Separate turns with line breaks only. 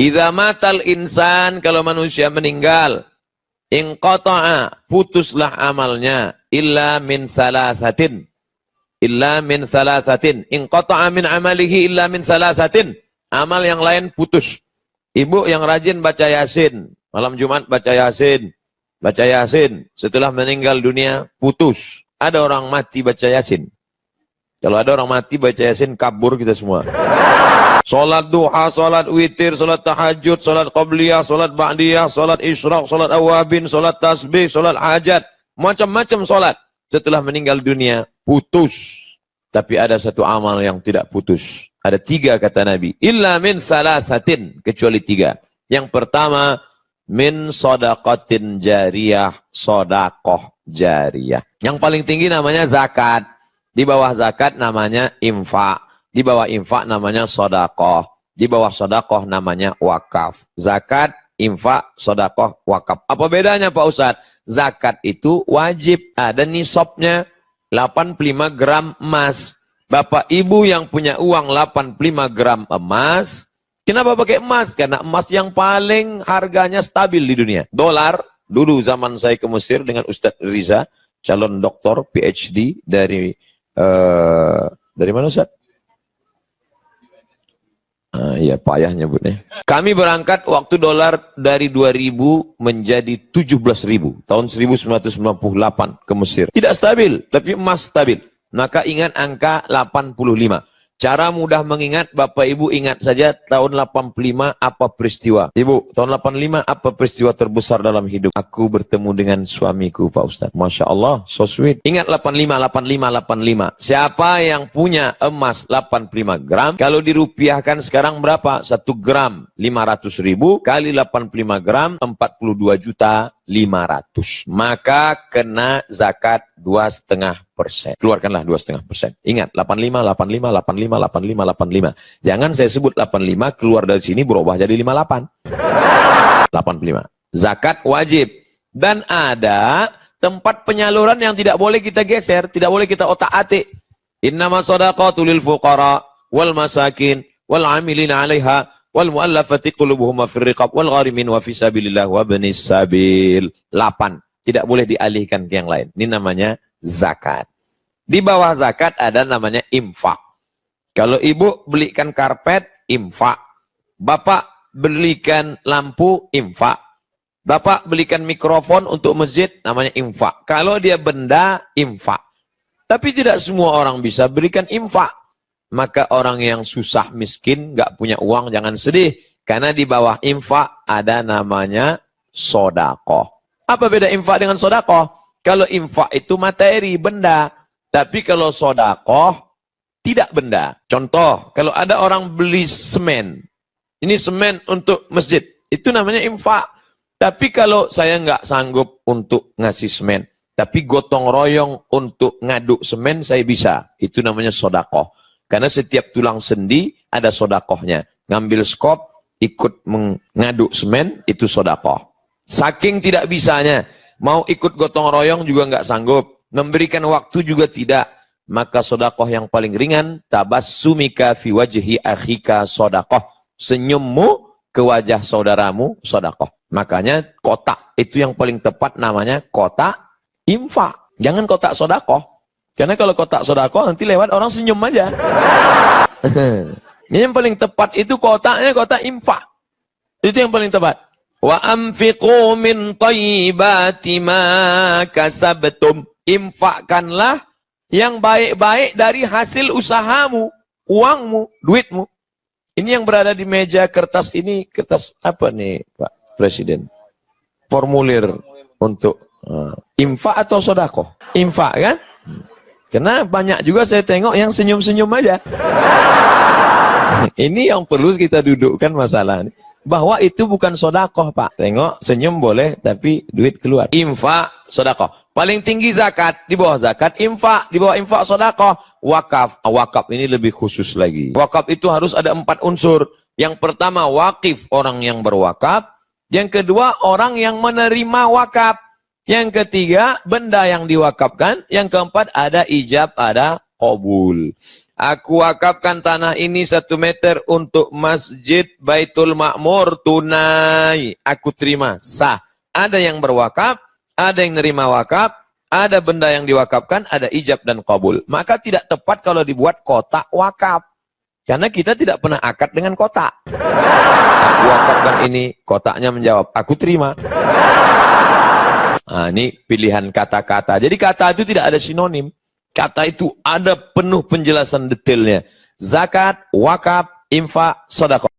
Idza matal insan, kalau manusia meninggal, inqata'a, putuslah amalnya, illa min salasatin. Illa min salasatin. Inqata'a min amalihi illa min salasatin. Amal yang lain putus. Ibu yang rajin baca Yasin, malam Jumat baca Yasin. Baca Yasin, setelah meninggal dunia, putus. Ada orang mati baca Yasin. Kalau ada orang mati baca Yasin, kabur kita semua. Salat duha, salat witir, salat tahajud, salat qabliyah, salat ba'diyah, salat isyraq, salat awabin, salat tasbih, salat hajat. Macam-macam salat. Setelah meninggal dunia, putus. Tapi ada satu amal yang tidak putus. Ada 3 kata Nabi. Illa min salasatin, kecuali 3. Yang pertama, min sodaqatin jariyah, sodakoh jariyah. Yang paling tinggi namanya zakat. Di bawah zakat namanya infak. Di bawah infak namanya sodakoh. Di bawah sodakoh namanya wakaf. Zakat, infak, sodakoh, wakaf. Apa bedanya Pak Ustadz? Zakat itu wajib. Ada nisabnya 85 gram emas. Bapak ibu yang punya uang 85 gram emas, kenapa pakai emas? Karena emas yang paling harganya stabil di dunia. Dolar, dulu zaman saya ke Mesir dengan Ustadz Riza, calon doktor PhD dari mana Ustadz? Iya payah nyebutnya. Kami berangkat waktu dolar dari 2000 menjadi 17.000 tahun 1998 ke Mesir. Tidak stabil, tapi emas stabil. Maka ingat angka 85. Cara mudah mengingat, Bapak Ibu ingat saja tahun 85 apa peristiwa. Ibu, tahun 85 apa peristiwa terbesar dalam hidup? Aku bertemu dengan suamiku Pak Ustadz. Masya Allah, so sweet. Ingat 85, 85, 85. Siapa yang punya emas 85 gram? Kalau dirupiahkan sekarang berapa? 1 gram 500.000 kali 85 gram 42.500.000. Maka kena zakat 2,5%. Keluarkanlah 2,5%. Ingat 85, 85, 85, 85, 85. Jangan saya sebut 85 keluar dari sini berubah jadi 58. 85. Zakat wajib. Dan ada tempat penyaluran yang tidak boleh kita geser, tidak boleh kita otak-atik. Innama shadaqatu lil fuqara wal masakin wal 'amilina 'alaiha wal mu'allafati qulubuhum fir riqab wal gharimin wa fi sabilillah wa ibnis sabil. 8. Tidak boleh dialihkan ke yang lain. Ini namanya zakat. Di bawah zakat ada namanya infak. Kalau ibu belikan karpet, infak. Bapak belikan lampu, infak. Bapak belikan mikrofon untuk masjid, namanya infak. Kalau dia benda, infak. Tapi tidak semua orang bisa berikan infak. Maka orang yang susah, miskin, nggak punya uang, jangan sedih. Karena di bawah infak ada namanya sodakoh. Apa beda infak dengan sodakoh? Kalau infak itu materi, benda. Tapi kalau sodakoh, tidak benda. Contoh, kalau ada orang beli semen. Ini semen untuk masjid. Itu namanya infak. Tapi kalau saya nggak sanggup untuk ngasih semen. Tapi gotong royong untuk ngaduk semen, saya bisa. Itu namanya sodakoh. Karena setiap tulang sendi ada sodakohnya. Ngambil skop, ikut mengaduk semen, itu sodakoh. Saking tidak bisanya, mau ikut gotong royong juga nggak sanggup, memberikan waktu juga tidak, maka sodakoh yang paling ringan, tabassumika fi wajhi akhika sodakoh, senyummu ke wajah saudaramu sodakoh. Makanya kotak itu yang paling tepat namanya kotak infak, jangan kotak sodakoh. Karena kalau kotak sodakoh nanti lewat orang senyum aja. Ini yang paling tepat itu kotaknya kotak infak, itu yang paling tepat. Wa anfiqu min thayyibati ma kasabtum. Infakkanlah yang baik-baik dari hasil usahamu, uangmu, duitmu. Ini yang berada di meja kertas ini, kertas apa nih Pak Presiden? Formulir untuk infak atau sedekah? Infak kan? Karena banyak juga saya tengok yang senyum-senyum aja. Ini yang perlu kita dudukkan masalah ini. Bahwa itu bukan sodakoh Pak. Tengok senyum boleh tapi duit keluar. Infak, sodakoh. Paling tinggi zakat, di bawah zakat infak, di bawah infak sodakoh. Wakaf. Wakaf ini lebih khusus lagi. Wakaf itu harus ada 4 unsur. Yang pertama wakif, orang yang berwakaf. Yang kedua orang yang menerima wakaf. Yang ketiga benda yang diwakafkan. Yang keempat ada ijab, ada qabul. Aku wakafkan tanah ini 1 meter untuk Masjid Baitul Ma'mur tunai. Aku terima, sah. Ada yang berwakaf, ada yang nerima wakaf, ada benda yang diwakafkan, ada ijab dan qabul. Maka tidak tepat kalau dibuat kotak wakaf. Karena kita tidak pernah akad dengan kotak. Aku wakafkan ini, kotaknya menjawab, aku terima. Nah, ini pilihan kata-kata. Jadi kata itu tidak ada sinonim. Kata itu ada penuh penjelasan detailnya. Zakat, wakaf, infak, sedekah.